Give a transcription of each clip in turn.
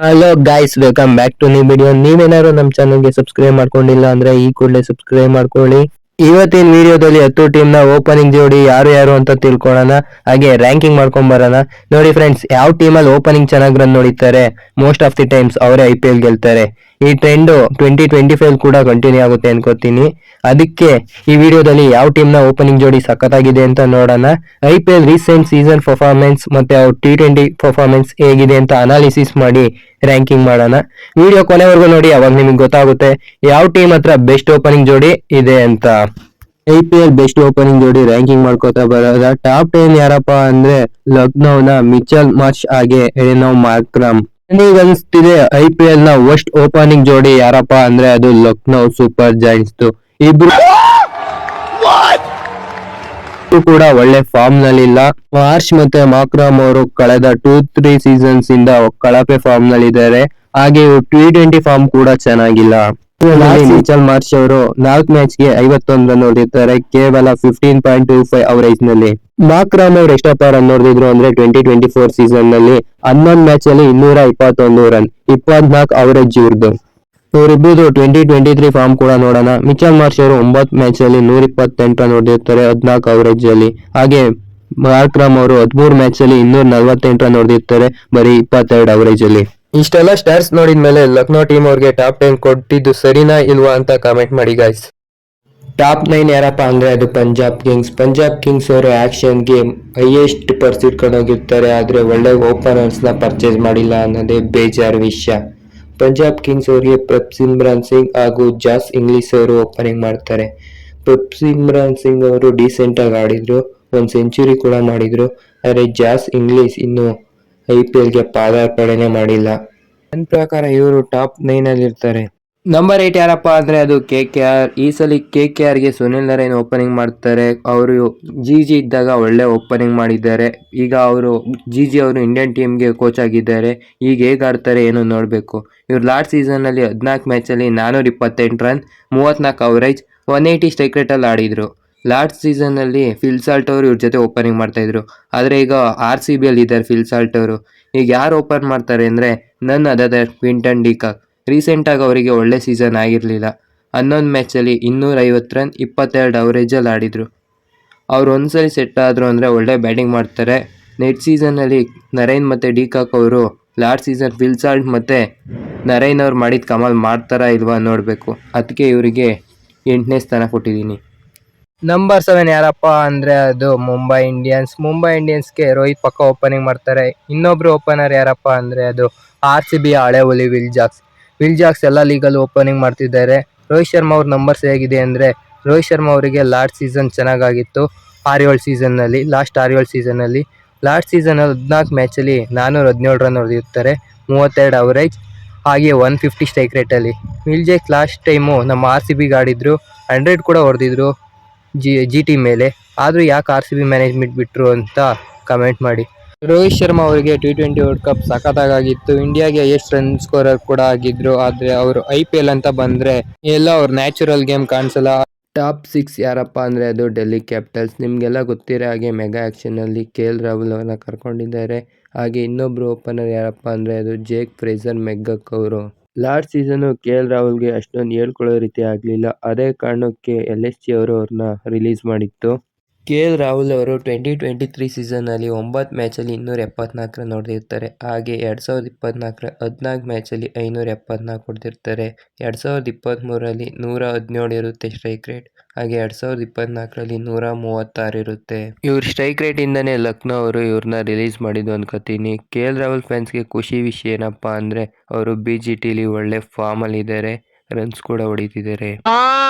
Hello guys, welcome back to new video. ನೀವೇನಾದ್ರು ನಮ್ಮ ಚಾನಲ್ಗೆ ಸಬ್ಸ್ಕ್ರೈಬ್ ಮಾಡ್ಕೊಂಡಿಲ್ಲ ಅಂದ್ರೆ ಈ ಕೂಡಲೇ ಸಬ್ಸ್ಕ್ರೈಬ್ ಮಾಡ್ಕೊಳ್ಳಿ. ಇವತ್ತಿನ ವಿಡಿಯೋದಲ್ಲಿ 10 ಟೀಮ್ ನ ಓಪನಿಂಗ್ ಜೋಡಿ ಯಾರು ಯಾರು ಅಂತ ತಿಳ್ಕೊಳ್ಳೋಣ, ಹಾಗೆ ರ್ಯಾಂಕಿಂಗ್ ಮಾಡ್ಕೊಂಡ್ ಬರೋಣ. ನೋಡಿ ಫ್ರೆಂಡ್ಸ್, ಯಾವ ಟೀಮ್ ಅಲ್ಲಿ ಓಪನಿಂಗ್ ಚೆನ್ನಾಗಿ ರನ್ ನೋಡಿತಾರೆ ಮೋಸ್ಟ್ ಆಫ್ ದಿ ಟೈಮ್ಸ್ ಅವರೇ IPL ಗೆಲ್ತಾರೆ. ಈ ಟ್ರೆಂಡ್ 2025 ಕೂಡ ಕಂಟಿನ್ಯೂ ಆಗುತ್ತೆ ಅನ್ಕೋತೀನಿ. ಅದಕ್ಕೆ ಈ ವಿಡಿಯೋದಲ್ಲಿ ಯಾವ ಟೀಮ್ ನ ಓಪನಿಂಗ್ ಜೋಡಿ ಸಖತ್ತಾಗಿದೆ ಅಂತ ನೋಡೋಣ. IPL ರೀಸೆಂಟ್ ಸೀಸನ್ ಪರ್ಫಾರ್ಮೆನ್ಸ್ ಮತ್ತೆ ಅವ್ರ T20 ಪರ್ಫಾರ್ಮೆನ್ಸ್ ಹೇಗಿದೆ ಅಂತ ಅನಾಲಿಸಿಸ್ ಮಾಡಿ ರ್ಯಾಂಕಿಂಗ್ ಮಾಡೋಣ. ವಿಡಿಯೋ ಕೊನೆವರೆಗೂ ನೋಡಿ, ಅವಾಗ ನಿಮಗೆ ಗೊತ್ತಾಗುತ್ತೆ ಯಾವ ಟೀಮ್ ಹತ್ರ ಬೆಸ್ಟ್ ಓಪನಿಂಗ್ ಜೋಡಿ ಇದೆ ಅಂತ. IPL ಬೆಸ್ಟ್ ಓಪನಿಂಗ್ ಜೋಡಿ ರ್ಯಾಂಕಿಂಗ್ ಮಾಡ್ಕೋತಾ ಬರೋದ ಟಾಪ್ 10 ಯಾರಪ್ಪ ಅಂದ್ರೆ ಲಕ್ನೋನ ಮಿಚೆಲ್ ಮಾರ್ಷ್ ಹಾಗೆ ಎಲೆನೋ ಮಾರ್ಕ್ರಮ್. ನನಗೆ ಅನಿಸ್ತಿದೆ IPL ನ ವರ್ಸ್ಟ್ ಓಪನಿಂಗ್ ಜೋಡಿ ಯಾರಪ್ಪ ಅಂದ್ರೆ ಅದು ಲಕ್ನೋ ಸೂಪರ್ ಜಾಯಿಂಟ್ಸ್. ಇಬ್ರು ಕೂಡ ಒಳ್ಳೆ ಫಾರ್ಮ್ ನಲ್ಲಿ ಇಲ್ಲ. ಮಾರ್ಷ್ ಮತ್ತೆ ಮಾಕ್ರಾಮ್ ಅವರು ಕಳೆದ 2-3 ಸೀಸನ್ಸ್ ಇಂದ ಕಳಪೆ ಫಾರ್ಮ್ ನಲ್ಲಿ ಇದ್ದಾರೆ. ಹಾಗೆ T20 ಫಾರ್ಮ್ ಕೂಡ ಚೆನ್ನಾಗಿಲ್ಲ. ಮಿಚೆಲ್ ಮಾರ್ಷ್ ಅವರು 4 ಮ್ಯಾಚ್ ಗೆ 51 ರನ್ ಹೊಡೆದಿದ್ದಾರೆ, ಕೇವಲ 15.25 ಅವರೇಜ್ ನಲ್ಲಿ. ಮಾಕ್ರಾಮ್ ಅವರು ಎಷ್ಟಪ್ಪ ರನ್ ಹೊಡೆದಿದ್ರು ಅಂದ್ರೆ 2024 ಸೀಸನ್ ನಲ್ಲಿ 11 ಮ್ಯಾಚ್ ಅಲ್ಲಿ 221 ರನ್, 24 ಅವರೇಜ್ ಇವ್ರದ್ದು. ಇವರಿಬ್ಬರು 2023 ಫಾರ್ಮ್ ಕೂಡ ನೋಡೋಣ. ಮಿಚೆಲ್ ಮಾರ್ಷ್ ಅವರು 9 ಮ್ಯಾಚ್ ಅಲ್ಲಿ 128 ರನ್ ಹೊಡೆದಿರ್ತಾರೆ, 14 ಅವರೇಜ್ ಅಲ್ಲಿ. ಹಾಗೆ ಮಾರ್ಕ್ರಮ್ ಅವರು 13 ಮ್ಯಾಚ್ ಅಲ್ಲಿ 248 ರನ್ ಹೊಡೆದಿರ್ತಾರೆ, ಬರೀ 22 ಅವರೇಜ್ ಅಲ್ಲಿ. ಇಷ್ಟೆಲ್ಲ ಸ್ಟಾರ್ಸ್ ನೋಡಿದ್ಮೇಲೆ ಲಕ್ನೋ ಟೀಮ್ ಅವ್ರಿಗೆ ಟಾಪ್ 10 ಕೊಟ್ಟಿದ್ದು ಸರಿನಾ ಇಲ್ವಾ ಅಂತ ಕಾಮೆಂಟ್ ಮಾಡಿ ಗಾಯ್ಸ್. ಟಾಪ್ 9 ಯಾರಪ್ಪ ಅಂದ್ರೆ ಅದು ಪಂಜಾಬ್ ಕಿಂಗ್ಸ್. ಪಂಜಾಬ್ ಕಿಂಗ್ಸ್ ಅವರು ಆಕ್ಷನ್ ಗೆ ಹೈಯೆಸ್ಟ್ ಪರ್ಸ್ ಇಟ್ಕೊಂಡು ಹೋಗಿರ್ತಾರೆ, ಆದ್ರೆ ಒಳ್ಳೆ ಓಪನರ್ಸ್ ನ ಪರ್ಚೇಸ್ ಮಾಡಿಲ್ಲ ಅನ್ನೋದೇ ಬೇಜಾರು ವಿಷಯ. ಪಂಜಾಬ್ ಕಿಂಗ್ಸ್ ಅವರಿಗೆ ಪ್ರಭ್ಸಿಮ್ರನ್ ಸಿಂಗ್ ಹಾಗೂ ಜಾಸ್ ಇಂಗ್ಲಿಷ್ ಅವರು ಓಪನಿಂಗ್ ಮಾಡ್ತಾರೆ. ಪ್ರಭ್ಸಿಮ್ರನ್ ಸಿಂಗ್ ಅವರು ಡೀಸೆಂಟ್ ಆಗಿ ಆಡಿದ್ರು, 1 ಸೆಂಚುರಿ ಕೂಡ ಮಾಡಿದ್ರು. ಆದರೆ ಜಾಸ್ ಇಂಗ್ಲಿಷ್ ಇನ್ನು IPL ಗೆ ಪಾದಾರ್ಪಣೆನೇ ಮಾಡಿಲ್ಲ. ನನ್ನ ಪ್ರಕಾರ ಇವರು ಟಾಪ್ 9 ಅಲ್ಲಿ ಇರ್ತಾರೆ. ನಂಬರ್ 8 ಯಾರಪ್ಪ ಅಂದ್ರೆ ಅದು KKR. ಈ ಸಲ KKR ಗೆ ಸುನಿಲ್ ನರೇನ್ ಓಪನಿಂಗ್ ಮಾಡ್ತಾರೆ. ಅವರು GG ಇದ್ದಾಗ ಒಳ್ಳೆ ಓಪನಿಂಗ್ ಮಾಡಿದ್ದಾರೆ. ಈಗ ಅವರು GG ಅವರು ಇಂಡಿಯನ್ ಟೀಮ್ಗೆ ಕೋಚ್ ಆಗಿದ್ದಾರೆ. ಈಗ ಹೇಗೆ ಆಡ್ತಾರೆ ಏನು ನೋಡಬೇಕು. ಇವ್ರು ಲಾಸ್ಟ್ ಸೀಸನ್ ಅಲ್ಲಿ 14 ಮ್ಯಾಚ್ ಅಲ್ಲಿ 428 ರನ್, 34 ಅವರೇಜ್, 180 ಸ್ಟ್ರೈಕ್ ರೇಟ್ ಅಲ್ಲಿ ಆಡಿದ್ರು. ಲಾಸ್ಟ್ ಸೀಸನ್ ಅಲ್ಲಿ ಫಿಲ್ ಸಾಲ್ಟ್ ಅವರು ಇವ್ರ ಜೊತೆ ಓಪನಿಂಗ್ ಮಾಡ್ತಾ ಇದ್ರು. ಆದ್ರೆ ಈಗ RCB ಅಲ್ಲಿ ಇದ್ದಾರೆ ಫಿಲ್ ಸಾಲ್ಟ್ ಅವರು. ಈಗ ಯಾರು ಓಪನ್ ಮಾಡ್ತಾರೆ ಅಂದ್ರೆ ನನ್ ಅದರ್ ಕ್ವಿಂಟನ್ ಡಿಕಾಕ್. ರೀಸೆಂಟ್ ಆಗಿ ಅವರಿಗೆ ಒಳ್ಳೆ ಸೀಸನ್ ಆಗಿರಲಿಲ್ಲ. 11 ಮ್ಯಾಚ್ ಅಲ್ಲಿ 250 ರನ್, 22 ಅವರೇಜ್ ಅಲ್ಲಿ ಆಡಿದ್ರು. ಅವ್ರು ಒಂದ್ಸಲಿ ಸೆಟ್ ಆದ್ರು ಅಂದ್ರೆ ಒಳ್ಳೆ ಬ್ಯಾಟಿಂಗ್ ಮಾಡ್ತಾರೆ. ನೆಕ್ಸ್ಟ್ ಸೀಸನ್ ಅಲ್ಲಿ ನರೇನ್ ಮತ್ತೆ ಡಿಕಾಕ್ ಅವರು ಲಾಸ್ಟ್ ಸೀಸನ್ ಫಿಲ್ ಸಾಲ್ಟ್ ಮತ್ತೆ ನರೇನ್ ಅವ್ರು ಮಾಡಿದ ಕಮಾಲ್ ಮಾಡ್ತಾರಾ ಇಲ್ವಾ ನೋಡಬೇಕು. ಅದಕ್ಕೆ ಇವರಿಗೆ 8ನೇ ಸ್ಥಾನ ಕೊಟ್ಟಿದ್ದೀನಿ. ನಂಬರ್ 7 ಯಾರಪ್ಪ ಅಂದ್ರೆ ಅದು ಮುಂಬೈ ಇಂಡಿಯನ್ಸ್. ಮುಂಬೈ ಇಂಡಿಯನ್ಸ್ಗೆ ರೋಹಿತ್ ಪಕ್ಕ ಓಪನಿಂಗ್ ಮಾಡ್ತಾರೆ. ಇನ್ನೊಬ್ರು ಓಪನರ್ ಯಾರಪ್ಪ ಅಂದ್ರೆ ಅದು RCB ಹಳೆ ಹುಲಿ ವಿಲ್ ಜಾಕ್ಸ್. ವಿಲ್ ಜಾಕ್ಸ್ ಎಲ್ಲ ಲೀಗಲ್ಲಿ ಓಪನಿಂಗ್ ಮಾಡ್ತಿದ್ದಾರೆ. ರೋಹಿತ್ ಶರ್ಮಾ ಅವ್ರ ನಂಬರ್ಸ್ ಹೇಗಿದೆ ಅಂದ್ರೆ, ರೋಹಿತ್ ಶರ್ಮಾ ಅವರಿಗೆ ಲಾಸ್ಟ್ ಸೀಸನ್ ಚೆನ್ನಾಗಿತ್ತು 6-7 ಸೀಸನ್ನಲ್ಲಿ. ಲಾಸ್ಟ್ ಸೀಸನ್ 14 ಮ್ಯಾಚಲ್ಲಿ 417 ರನ್ ಹೊಡೆದಿರ್ತಾರೆ, 32 ಅವರೇಜ್, ಹಾಗೆ 150 ಸ್ಟ್ರೈಕ್ ರೇಟಲ್ಲಿ. ವಿಲ್ ಜಾಕ್ಸ್ ಲಾಸ್ಟ್ ಟೈಮು ನಮ್ಮ RCBಗೆ ಆಡಿದ್ರು, 100 ಕೂಡ ಹೊಡೆದಿದ್ರು GT ಮೇಲೆ. ಆದರೂ ಯಾಕೆ RCB ಮ್ಯಾನೇಜ್ಮೆಂಟ್ ಬಿಟ್ಟರು ಅಂತ ಕಮೆಂಟ್ ಮಾಡಿ. ರೋಹಿತ್ ಶರ್ಮಾ ಅವರಿಗೆ T20 ವರ್ಲ್ಡ್ ಕಪ್ ಸಖತ್ತಾಗಿತ್ತು. ಇಂಡಿಯಾಗೆ ಎಷ್ಟು ರನ್ ಸ್ಕೋರರ್ ಕೂಡ ಆಗಿದ್ರು. ಆದರೆ ಅವರು IPL ಅಂತ ಬಂದರೆ ಎಲ್ಲ ಅವ್ರ ನ್ಯಾಚುರಲ್ ಗೇಮ್ ಕಾಣಿಸಲ್ಲ. ಟಾಪ್ 6 ಯಾರಪ್ಪ ಅಂದರೆ ಅದು ಡೆಲ್ಲಿ ಕ್ಯಾಪಿಟಲ್ಸ್. ನಿಮಗೆಲ್ಲ ಗೊತ್ತಿರೋ ಹಾಗೆ ಮೆಗಾ ಆ್ಯಕ್ಷನಲ್ಲಿ KL ರಾಹುಲ್ ಅವರನ್ನ ಕರ್ಕೊಂಡಿದ್ದಾರೆ. ಹಾಗೆ ಇನ್ನೊಬ್ಬರು ಓಪನರ್ ಯಾರಪ್ಪ ಅಂದರೆ ಅದು ಜೇಕ್ ಫ್ರೇಸರ್ ಮೆಗ್ಗಕ್ ಅವರು. ಲಾಸ್ಟ್ ಸೀಸನು KL ರಾಹುಲ್ಗೆ ಅಷ್ಟೊಂದು ಹೇಳ್ಕೊಳ್ಳೋ ರೀತಿ ಆಗಲಿಲ್ಲ. ಅದೇ ಕಾರಣಕ್ಕೆ LSG ಅವರು ಅವ್ರನ್ನ ರಿಲೀಸ್ ಮಾಡಿತ್ತು. KL ರಾಹುಲ್ ಅವರು 2023 ಸೀಸನ್ನಲ್ಲಿ 9 ಮ್ಯಾಚಲ್ಲಿ 274 ರನ್ ಹೊಡೆದಿರ್ತಾರೆ. ಹಾಗೆ 2024 14 ಮ್ಯಾಚಲ್ಲಿ 574 ಹೊಡೆದಿರ್ತಾರೆ. 2023ರಲ್ಲಿ 117 ಇರುತ್ತೆ ಸ್ಟ್ರೈಕ್ ರೇಟ್. ಹಾಗೆ 2024ರಲ್ಲಿ 136 ಇರುತ್ತೆ. ಇವ್ರ ಸ್ಟ್ರೈಕ್ ರೇಟ್ ಇಂದನೇ ಲಕ್ನೋ ಅವರು ಇವ್ರನ್ನ ರಿಲೀಸ್ ಮಾಡಿದ್ದು ಅನ್ಕೋತೀನಿ. KL ರಾಹುಲ್ ಫ್ಯಾನ್ಸ್ಗೆ ಖುಷಿ ವಿಷಯ ಏನಪ್ಪಾ ಅಂದ್ರೆ ಅವರು BGTಲಿ ಒಳ್ಳೆ ಫಾರ್ಮ್ ಅಲ್ಲಿ ಇದ್ದಾರೆ, ರನ್ಸ್ ಕೂಡ ಹೊಡಿತಿದ್ದಾರೆ.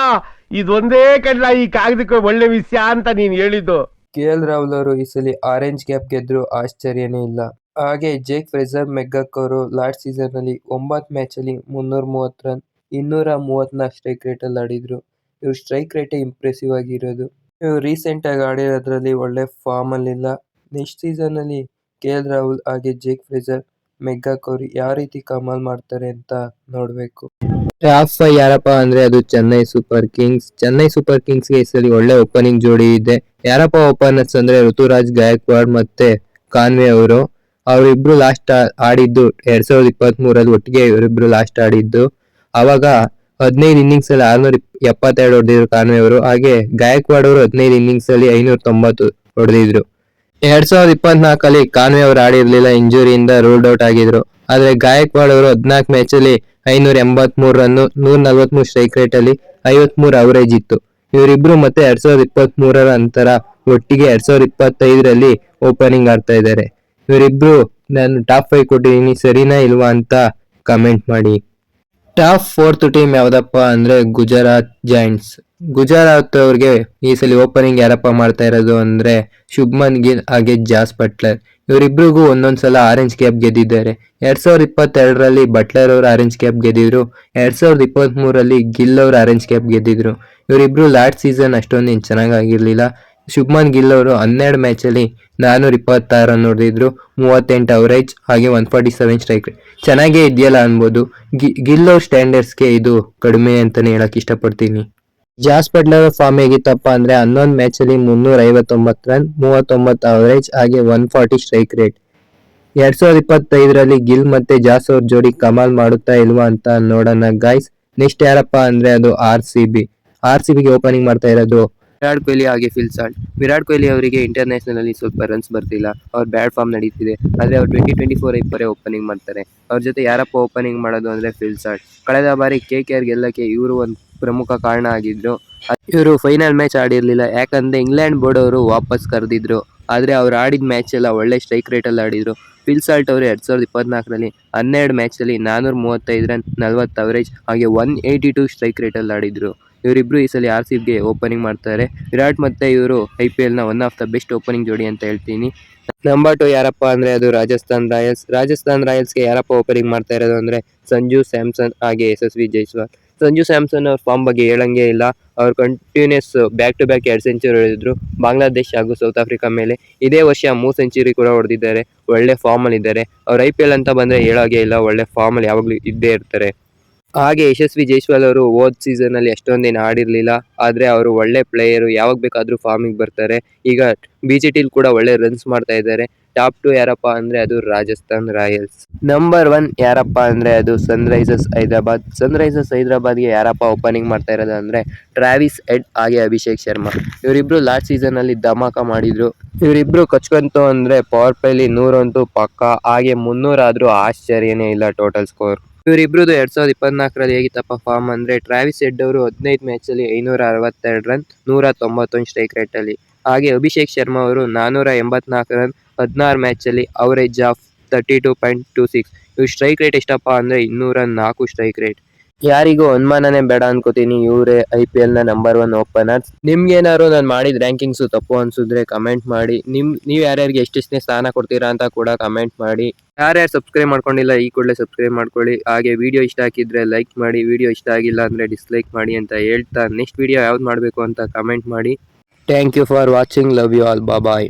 ಇದೊಂದೇ ಕಡ್ಲ ಈ ಕಾಗದಕ್ಕೆ ಒಳ್ಳೆ ವಿಷಯ ಅಂತ ನೀನ್ ಹೇಳಿದ್ದು. KL ರಾಹುಲ್ ಅವರು ಈ ಸಲ ಆರೆಂಜ್ ಕ್ಯಾಪ್ ಗೆದ್ರು ಆಶ್ಚರ್ಯನೇ ಇಲ್ಲ. ಹಾಗೆ ಜೇಕ್ ಫ್ರೇಸರ್ ಮೆಗ್ಗಕ್ ಅವರು ಲಾಸ್ಟ್ ಸೀಸನ್ ಅಲ್ಲಿ 9 ಮ್ಯಾಚ್ ಅಲ್ಲಿ 330 ರನ್, 234 ಸ್ಟ್ರೈಕ್ ರೇಟ್ ಅಲ್ಲಿ ಆಡಿದ್ರು. ಇವ್ರ ಸ್ಟ್ರೈಕ್ ರೇಟೇ ಇಂಪ್ರೆಸಿವ್ ಆಗಿರೋದು. ಇವ್ರು ರೀಸೆಂಟ್ ಆಗಿ ಆಡಿರೋದ್ರಲ್ಲಿ ಒಳ್ಳೆ ಫಾರ್ಮ್ ಅಲ್ಲಿ ಇಲ್ಲ. ನೆಕ್ಸ್ಟ್ ಸೀಸನ್ ಅಲ್ಲಿ KL ರಾಹುಲ್ ಹಾಗೆ ಜೇಕ್ ಫ್ರೇಸರ್ ಮೆಗ್ಗಕ್ ಅವರು ಯಾವ ರೀತಿ ಕಮಾಲ್ ಮಾಡ್ತಾರೆ ಅಂತ ನೋಡ್ಬೇಕು. ಟಾಪ್ 5 ಯಾರಪ್ಪ ಅಂದ್ರೆ ಅದು Chennai Super Kings. Chennai Super ಕಿಂಗ್ಸ್ಗೆ ಈ ಸಲ ಒಳ್ಳೆ ಓಪನಿಂಗ್ ಜೋಡಿ ಇದೆ. ಯಾರಪ್ಪ ಓಪನರ್ಸ್ ಅಂದ್ರೆ ಋತುರಾಜ್ ಗಾಯಕ್ವಾಡ್ ಮತ್ತೆ ಕಾನ್ವೆ ಅವರು. ಅವರಿಬ್ರು ಲಾಸ್ಟ್ ಆಡಿದ್ದು 2023 ಒಟ್ಟಿಗೆ ಇವರಿಬ್ರು ಲಾಸ್ಟ್ ಆಡಿದ್ದು. ಅವಾಗ 15 ಇನ್ನಿಂಗ್ಸ್ ಅಲ್ಲಿ 672 ಹೊಡೆದಿದ್ರು ಕಾನ್ವೆ ಅವರು. ಹಾಗೆ ಗಾಯಕ್ವಾಡ್ ಅವರು 15 ಇನ್ನಿಂಗ್ಸ್ ಅಲ್ಲಿ 590 ಹೊಡೆದಿದ್ರು. 2024 ಕಾನ್ವೆ ಅವರು ಆಡಿರ್ಲಿಲ್ಲ, ಇಂಜುರಿಯಿಂದ ರೂಲ್ಡ್ ಔಟ್ ಆಗಿದ್ರು. ಆದ್ರೆ ಗಾಯಕ್ವಾಡ್ ಅವರು 14 ಮ್ಯಾಚ್ ಅಲ್ಲಿ 583 ರನ್, 143 ಸ್ಟ್ರೈಕ್ ರೇಟ್ ಅಲ್ಲಿ 53 ಅವರೇಜ್ ಇತ್ತು. ಇವರಿಬ್ರು ಮತ್ತೆ 2023 ನಂತರ ಒಟ್ಟಿಗೆ 2025 ಓಪನಿಂಗ್ ಆಡ್ತಾ ಇದ್ದಾರೆ. ಇವರಿಬ್ರು ನಾನು ಟಾಪ್ 5 ಕೊಟ್ಟಿದ್ದೀನಿ, ಸರಿನಾ ಇಲ್ವಾ ಅಂತ ಕಮೆಂಟ್ ಮಾಡಿ. ಟಾಪ್ 4th ಟೀಮ್ ಯಾವ್ದಪ್ಪ ಅಂದ್ರೆ ಗುಜರಾತ್ ಜೈಂಟ್ಸ್. ಗುಜರಾತ್ ಅವ್ರಿಗೆ ಈ ಸಲ ಓಪನಿಂಗ್ ಯಾರಪ್ಪ ಮಾಡ್ತಾ ಇರೋದು ಅಂದ್ರೆ ಶುಭ್ಮನ್ ಗಿಲ್ ಹಾಗೆ ಜಾಸ್ ಬಟ್ಲರ್. ಇವರಿಬ್ರಿಗೂ ಒಂದೊಂದ್ಸಲ ಆರೆಂಜ್ ಕ್ಯಾಪ್ ಗೆದ್ದಿದ್ದಾರೆ. 2022 ಬಟ್ಲರ್ ಅವರು ಆರೆಂಜ್ ಕ್ಯಾಪ್ ಗೆದ್ದಿದ್ರು. 2023 ಗಿಲ್ ಅವರು ಆರೆಂಜ್ ಕ್ಯಾಪ್ ಗೆದ್ದಿದ್ರು. ಇವರಿಬ್ರು ಲಾಸ್ಟ್ ಸೀಸನ್ ಅಷ್ಟೊಂದೇನು ಚೆನ್ನಾಗಿರ್ಲಿಲ್ಲ. ಶುಭ್ಮನ್ ಗಿಲ್ ಅವರು 12 ಮ್ಯಾಚ್ ಅಲ್ಲಿ 426 ರನ್ ಹೊಡೆದಿದ್ರು, 38 ಅವರೇಜ್ ಹಾಗೆ 147 ಸ್ಟ್ರೈಕ್ ರೇಟ್. ಚೆನ್ನಾಗೇ ಇದೆಯಲ್ಲ ಅನ್ಬೋದು. ಗಿಲ್ ಅವ್ರ ಸ್ಟ್ಯಾಂಡರ್ಡ್ಸ್ಗೆ ಇದು ಕಡಿಮೆ ಅಂತಾನೆ ಹೇಳಕ್ ಇಷ್ಟಪಡ್ತೀನಿ. ಜಾಸ್ ಬಟ್ಲರ್ ಫಾರ್ಮ್ ಹೇಗಿತ್ತಪ್ಪ ಅಂದ್ರೆ 11 ಮ್ಯಾಚ್ ಅಲ್ಲಿ 359 ರನ್, 39 ಅವರೇಜ್ ಹಾಗೆ 140 ಸ್ಟ್ರೈಕ್ ರೇಟ್. 2025 ಗಿಲ್ ಮತ್ತೆ ಜಾಸ್ ಅವ್ರ ಜೋಡಿ ಕಮಾಲ್ ಮಾಡುತ್ತಾ ಇಲ್ವಾ ಅಂತ ನೋಡೋಣ ಗೈಸ್. ನೆಕ್ಸ್ಟ್ ಯಾರಪ್ಪ ಅಂದ್ರೆ ಅದು ಆರ್ ಸಿ ಬಿಗೆ ಓಪನಿಂಗ್ ಮಾಡ್ತಾ ಇರೋದು ವಿರಾಟ್ ಕೊಹ್ಲಿ ಹಾಗೆ ಫಿಲ್ ಸಾಲ್ಟ್. ವಿರಾಟ್ ಕೊಹ್ಲಿ ಅವರಿಗೆ ಇಂಟರ್ನ್ಯಾಷನಲ್ ಅಲ್ಲಿ ಸ್ವಲ್ಪ ರನ್ಸ್ ಬರ್ತಿಲ್ಲ, ಅವ್ರ ಬ್ಯಾಡ್ ಫಾರ್ಮ್ ನಡೀತಿದೆ. ಆದ್ರೆ ಅವ್ರು 2024 ಐಪರೆ ಓಪನಿಂಗ್ ಮಾಡ್ತಾರೆ. ಅವ್ರ ಜೊತೆ ಯಾರಪ್ಪ ಓಪನಿಂಗ್ ಮಾಡೋದು ಅಂದ್ರೆ ಫಿಲ್ ಸಾಲ್ಟ್. ಕಳೆದ ಬಾರಿ KKR ಗೆಲ್ಲಕ್ಕೆ ಇವರು ಒಂದು ಪ್ರಮುಖ ಕಾರಣ ಆಗಿದ್ರು. ಇವರು ಫೈನಲ್ ಮ್ಯಾಚ್ ಆಡಿರ್ಲಿಲ್ಲ, ಯಾಕಂದ್ರೆ ಇಂಗ್ಲೆಂಡ್ ಬೋರ್ಡ್ ಅವರು ವಾಪಸ್ ಕರೆದಿದ್ರು. ಆದ್ರೆ ಅವ್ರು ಆಡಿದ ಮ್ಯಾಚ್ ಎಲ್ಲ ಒಳ್ಳೆ ಸ್ಟ್ರೈಕ್ ರೇಟ್ ಅಲ್ಲಿ ಆಡಿದ್ರು. ಫಿಲ್ ಸಾಲ್ಟ್ ಅವರು 2024 12 ಮ್ಯಾಚ್ ಅಲ್ಲಿ 435 ರನ್, 40 ಅವರೇಜ್ ಹಾಗೆ 182 ಸ್ಟ್ರೈಕ್ ರೇಟ್ ಅಲ್ಲಿ ಆಡಿದ್ರು. ಇವರಿಬ್ರು ಈ ಸಲ RCBಗೆ ಓಪನಿಂಗ್ ಮಾಡ್ತಾರೆ. ವಿರಾಟ್ ಮತ್ತೆ ಇವರು IPL ನ one of the best opening ಜೋಡಿ ಅಂತ ಹೇಳ್ತೀನಿ. ನಂಬರ್ 2 ಯಾರಪ್ಪ ಅಂದ್ರೆ ಅದು ರಾಜಸ್ಥಾನ್ ರಾಯಲ್ಸ್ಗೆ ಯಾರಪ್ಪ ಓಪನಿಂಗ್ ಮಾಡ್ತಾ ಇರೋದು ಅಂದ್ರೆ ಸಂಜು ಸ್ಯಾಮ್ಸನ್ ಹಾಗೆ ಯಶಸ್ವಿ ಜೈಸ್ವಾಲ್. ಸಂಜು ಸ್ಯಾಮ್ಸನ್ ಅವ್ರ ಫಾರ್ಮ್ ಬಗ್ಗೆ ಹೇಳಂಗೆ ಇಲ್ಲ. ಅವ್ರು continues back to back 2 century ಹೊಡೆದಿದ್ರು ಬಾಂಗ್ಲಾದೇಶ್ ಹಾಗೂ ಸೌತ್ ಆಫ್ರಿಕಾ ಮೇಲೆ. ಇದೇ ವರ್ಷ 3 ಸೆಂಚುರಿ ಕೂಡ ಹೊಡೆದಿದ್ದಾರೆ. ಒಳ್ಳೆ ಫಾರ್ಮ್ ಅಲ್ಲಿ ಇದ್ದಾರೆ. ಅವ್ರ IPL ಅಂತ ಬಂದ್ರೆ ಹೇಳೋಗೆ ಇಲ್ಲ, ಒಳ್ಳೆ ಫಾರ್ಮ್ ಅಲ್ಲಿ ಯಾವಾಗ್ಲೂ ಇದ್ದೇ ಇರ್ತಾರೆ. ಹಾಗೆ ಯಶಸ್ವಿ ಜೈಸ್ವಾಲ್ ಅವರು ಹೋದ್ ಸೀಸನ್ ಅಲ್ಲಿ ಅಷ್ಟೊಂದೇನು ಆಡಿರ್ಲಿಲ್ಲ, ಆದ್ರೆ ಅವರು ಒಳ್ಳೆ ಪ್ಲೇಯರು, ಯಾವಾಗ ಬೇಕಾದ್ರೂ ಫಾರ್ಮಿಗೆ ಬರ್ತಾರೆ. ಈಗ BGT ಕೂಡ ಒಳ್ಳೆ ರನ್ಸ್ ಮಾಡ್ತಾ ಇದ್ದಾರೆ. ಟಾಪ್ 2 ಯಾರಪ್ಪ ಅಂದ್ರೆ ಅದು ರಾಜಸ್ಥಾನ್ ರಾಯಲ್ಸ್. ನಂಬರ್ 1 ಯಾರಪ್ಪ ಅಂದ್ರೆ ಅದು ಸನ್ರೈಸರ್ಸ್ ಹೈದರಾಬಾದ್ಗೆ ಯಾರಪ್ಪ ಓಪನಿಂಗ್ ಮಾಡ್ತಾ ಇರೋದು ಅಂದ್ರೆ ಟ್ರಾವಿಸ್ ಹೆಡ್ ಹಾಗೆ ಅಭಿಷೇಕ್ ಶರ್ಮಾ. ಇವರಿಬ್ರು ಲಾಸ್ಟ್ ಸೀಸನ್ ಅಲ್ಲಿ ಧಮಾಕ ಮಾಡಿದ್ರು. ಇವರಿಬ್ರು ಕಚ್ಕೊಂತು ಅಂದ್ರೆ ಪವರ್ ಪ್ಲೇಲಿ 100 ಅಂತೂ ಪಕ್ಕ, ಹಾಗೆ 300 ಆದ್ರೂ ಆಶ್ಚರ್ಯನೇ ಇಲ್ಲ ಟೋಟಲ್ ಸ್ಕೋರ್. ಇವರಿಬ್ರದ್ದು 2024 ಹೇಗಿತ್ತಪ್ಪ ಫಾರ್ಮ್ ಅಂದ್ರೆ ಟ್ರಾವಿಸ್ ಹೆಡ್ ಅವರು 15 ಮ್ಯಾಚ್ ಅಲ್ಲಿ 562 ರನ್, 191 ಸ್ಟ್ರೈಕ್ ರೇಟ್ ಅಲ್ಲಿ. ಹಾಗೆ ಅಭಿಷೇಕ್ ಶರ್ಮಾ ಅವರು 484 ರನ್, 16 ಮ್ಯಾಚ್ ಅಲ್ಲಿ ಅವರೇಜ್ ಆಫ್ 32.26. ಇವ್ರ ಸ್ಟ್ರೈಕ್ ರೇಟ್ ಎಷ್ಟಪ್ಪ ಅಂದ್ರೆ 204 ಸ್ಟ್ರೈಕ್ ರೇಟ್. ಯಾರಿಗೂ ಅನುಮಾನನೇ ಬೇಡ ಅನ್ಕೋತೀನಿ, ಇವರೇ IPL ನ ನಂಬರ್ 1 ಓಪನರ್ಸ್. ನಿಮ್ಗೇನಾದ್ರು ನಾನು ಮಾಡಿದ ರ್ಯಾಂಕಿಂಗ್ಸ್ ತಪ್ಪು ಅನ್ಸಿದ್ರೆ ಕಮೆಂಟ್ ಮಾಡಿ. ನೀವು ಯಾರ್ಯಾರಿಗೆ ಎಷ್ಟೆಷ್ಟನೇ ಸ್ಥಾನ ಕೊಡ್ತೀರಾ ಅಂತ ಕೂಡ ಕಮೆಂಟ್ ಮಾಡಿ. ಯಾರ್ಯಾರು ಸಬ್ಸ್ಕ್ರೈಬ್ ಮಾಡ್ಕೊಂಡಿಲ್ಲ ಈ ಕೂಡಲೇ ಸಬ್ಸ್ಕ್ರೈಬ್ ಮಾಡ್ಕೊಳ್ಳಿ. ಹಾಗೆ ವಿಡಿಯೋ ಇಷ್ಟ ಆಗಿದ್ರೆ ಲೈಕ್ ಮಾಡಿ, ವಿಡಿಯೋ ಇಷ್ಟ ಆಗಿಲ್ಲ ಅಂದ್ರೆ ಡಿಸ್ಲೈಕ್ ಮಾಡಿ ಅಂತ ಹೇಳ್ತಾ ನೆಕ್ಸ್ಟ್ ವಿಡಿಯೋ ಯಾವ್ದು ಮಾಡಬೇಕು ಅಂತ ಕಮೆಂಟ್ ಮಾಡಿ. Thank you for watching. Love you all. Bye.